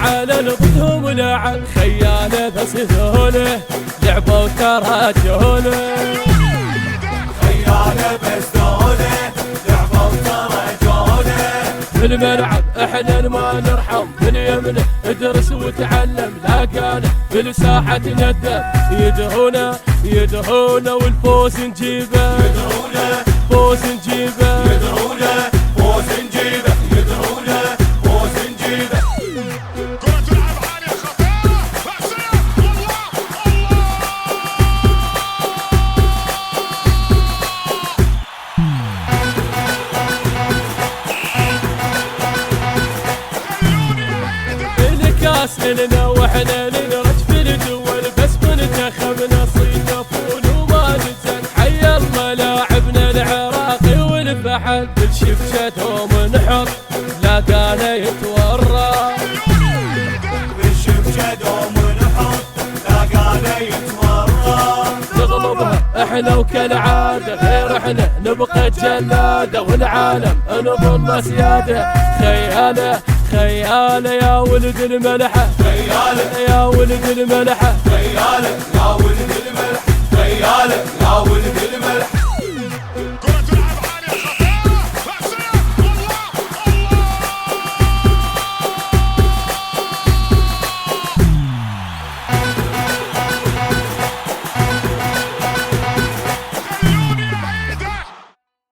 على ضدهم لعب خيانة بس ذوله لعبوا وتراجعونه خيانة بس ذوله لعبوا وتراجعونه في الملعب احنا ما نرحم من يمنه ادرس وتعلم لا قاله في الساحة ندم يدهونا والفوز نجيبه يدرونه فوز نجيبه يدرونه فوز نجيبه يدرونه فوز نجيبه كرة تلعب عالية خطيرة بأسية الكاس لنا واحنا نرج في الدول بس منتخبنا صيدفون وما نزل حي الملاعبنا العراقي والفحل بالشفشتهم نحط لا قال يتورط بالشبشة دوم ونحط لا قال يتورط نغلبها احنا وكالعادة غير احنا نبقى جلادة والعالم نظل سيادة خيالة يا ولد الملحة خيالة يا ولد الملحة خيالة يا ولد الملح خيالة يا ولد الملح